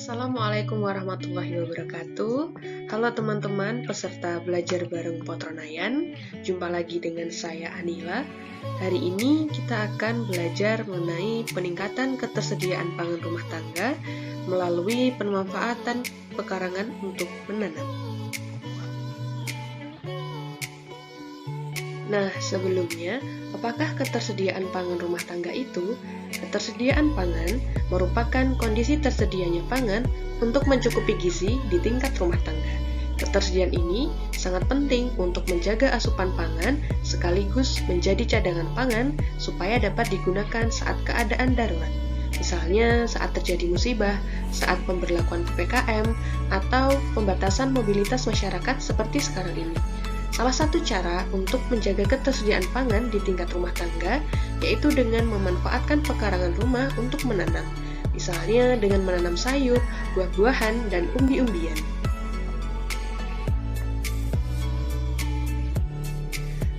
Assalamualaikum warahmatullahi wabarakatuh. Halo teman-teman peserta belajar bareng Potronayan. Jumpa lagi dengan saya Anila. Hari ini kita akan belajar mengenai peningkatan ketersediaan pangan rumah tangga melalui pemanfaatan pekarangan untuk menanam. Nah, sebelumnya, apakah ketersediaan pangan rumah tangga itu? Ketersediaan pangan merupakan kondisi tersedianya pangan untuk mencukupi gizi di tingkat rumah tangga. Ketersediaan ini sangat penting untuk menjaga asupan pangan sekaligus menjadi cadangan pangan supaya dapat digunakan saat keadaan darurat. Misalnya saat terjadi musibah, saat pemberlakuan PPKM, atau pembatasan mobilitas masyarakat seperti sekarang ini. Salah satu cara untuk menjaga ketersediaan pangan di tingkat rumah tangga yaitu dengan memanfaatkan pekarangan rumah untuk menanam, misalnya dengan menanam sayur, buah-buahan, dan umbi-umbian.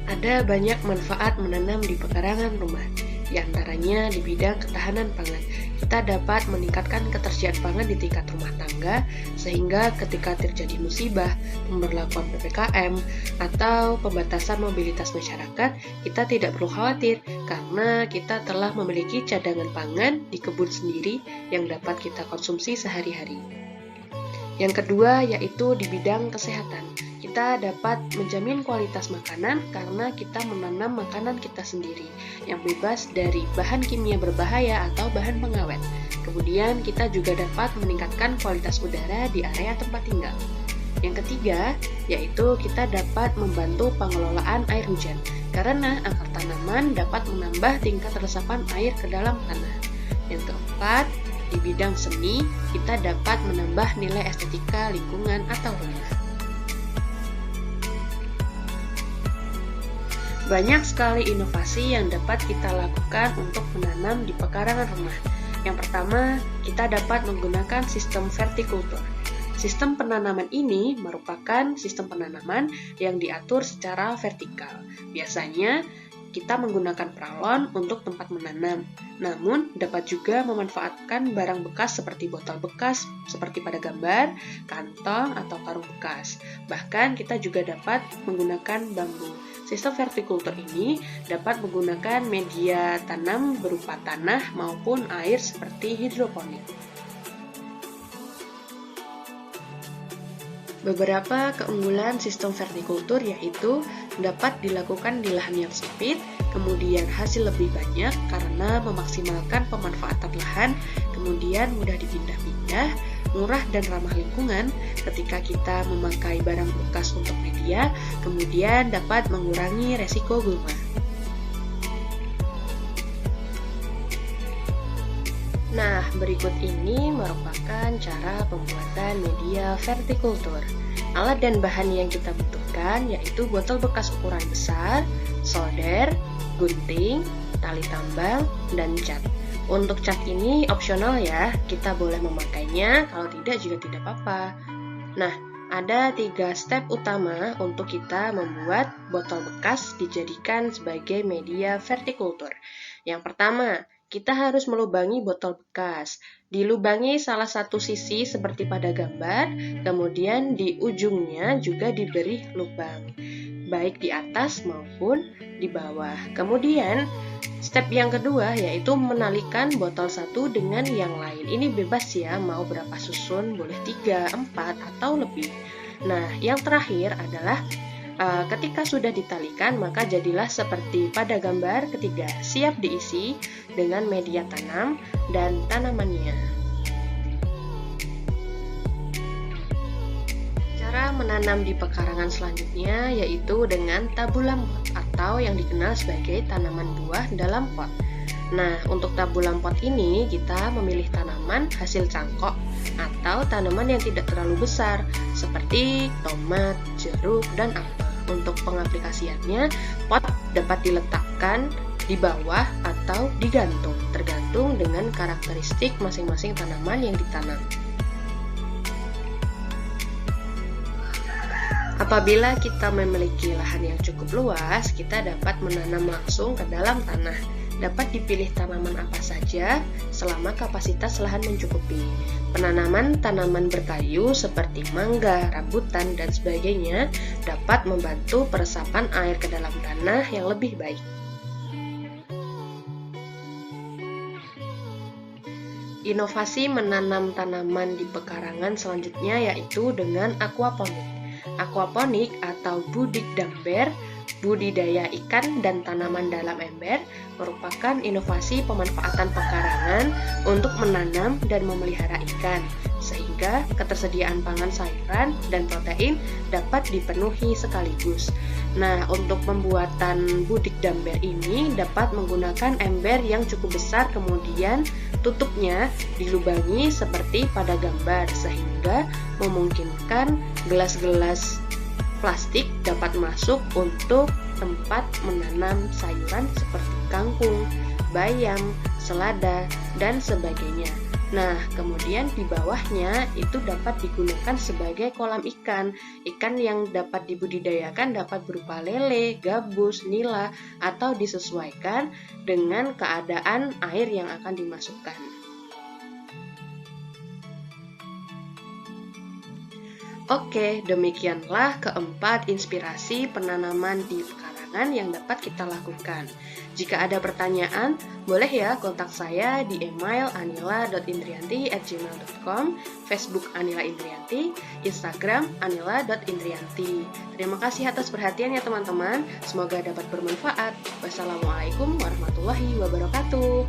Ada banyak manfaat menanam di pekarangan rumah, di antaranya di bidang ketahanan pangan. Kita dapat meningkatkan ketersediaan pangan di tingkat rumah tangga, sehingga ketika terjadi musibah, pemberlakuan PPKM, atau pembatasan mobilitas masyarakat, kita tidak perlu khawatir karena kita telah memiliki cadangan pangan di kebun sendiri yang dapat kita konsumsi sehari-hari. Yang kedua yaitu di bidang kesehatan. Kita dapat menjamin kualitas makanan karena kita menanam makanan kita sendiri yang bebas dari bahan kimia berbahaya atau bahan pengawet. Kemudian kita juga dapat meningkatkan kualitas udara di area tempat tinggal. Yang ketiga yaitu kita dapat membantu pengelolaan air hujan karena akar tanaman dapat menambah tingkat resapan air ke dalam tanah. Yang keempat, di bidang seni, kita dapat menambah nilai estetika lingkungan atau rumah. Banyak sekali inovasi yang dapat kita lakukan untuk menanam di pekarangan rumah. Yang pertama, kita dapat menggunakan sistem vertikultur. Sistem penanaman ini merupakan sistem penanaman yang diatur secara vertikal. Biasanya, kita menggunakan pralon untuk tempat menanam, namun dapat juga memanfaatkan barang bekas seperti botol bekas, seperti pada gambar, kantong, atau karung bekas. Bahkan kita juga dapat menggunakan bambu. Sistem vertikultur ini dapat menggunakan media tanam berupa tanah maupun air seperti hidroponik. Beberapa keunggulan sistem vertikultur yaitu dapat dilakukan di lahan yang sempit, kemudian hasil lebih banyak karena memaksimalkan pemanfaatan lahan, kemudian mudah dipindah-pindah, murah dan ramah lingkungan ketika kita memakai barang bekas untuk media, kemudian dapat mengurangi resiko gulma. Nah, berikut ini merupakan cara pembuatan media vertikultur. Alat dan bahan yang kita butuhkan yaitu botol bekas ukuran besar, solder, gunting, tali tambang, dan cat. Untuk cat ini opsional ya, kita boleh memakainya, kalau tidak juga tidak apa-apa. Nah, ada 3 step utama untuk kita membuat botol bekas dijadikan sebagai media vertikultur. Yang pertama, kita harus melubangi botol bekas. Dilubangi salah satu sisi seperti pada gambar, kemudian di ujungnya juga diberi lubang, baik di atas maupun di bawah. Kemudian, step yang kedua yaitu menalikan botol satu dengan yang lain. Ini bebas ya, mau berapa susun, boleh 3, 4, atau lebih. Nah, yang terakhir adalah ketika sudah ditalikan, maka jadilah seperti pada gambar ketiga, siap diisi dengan media tanam dan tanamannya. Cara menanam di pekarangan selanjutnya yaitu dengan tabulam pot atau yang dikenal sebagai tanaman buah dalam pot. Nah, untuk tabulam pot ini kita memilih tanaman hasil cangkok atau tanaman yang tidak terlalu besar seperti tomat, jeruk, dan apel. Untuk pengaplikasiannya, pot dapat diletakkan di bawah atau digantung, tergantung dengan karakteristik masing-masing tanaman yang ditanam. Apabila kita memiliki lahan yang cukup luas, kita dapat menanam langsung ke dalam tanah. dapat dipilih tanaman apa saja selama kapasitas lahan mencukupi. Penanaman tanaman berkayu seperti mangga, rambutan, dan sebagainya dapat membantu peresapan air ke dalam tanah yang lebih baik. Inovasi menanam tanaman di pekarangan selanjutnya yaitu dengan aquaponik. Aquaponik atau budidamber, budidaya ikan dan tanaman dalam ember, merupakan inovasi pemanfaatan pekarangan untuk menanam dan memelihara ikan, sehingga ketersediaan pangan sayuran dan protein dapat dipenuhi sekaligus. Nah, untuk pembuatan budidamber ini dapat menggunakan ember yang cukup besar, kemudian tutupnya dilubangi seperti pada gambar, sehingga memungkinkan gelas-gelas plastik dapat masuk untuk tempat menanam sayuran seperti kangkung, bayam, selada, dan sebagainya. Nah, kemudian di bawahnya itu dapat digunakan sebagai kolam ikan. Ikan yang dapat dibudidayakan dapat berupa lele, gabus, nila, atau disesuaikan dengan keadaan air yang akan dimasukkan. Oke, demikianlah keempat inspirasi penanaman di pekarangan yang dapat kita lakukan. Jika ada pertanyaan, boleh ya kontak saya di email anila.indrianti@gmail.com, Facebook Anila Indrianti, Instagram anila.indrianti. Terima kasih atas perhatian ya teman-teman, semoga dapat bermanfaat. Wassalamualaikum warahmatullahi wabarakatuh.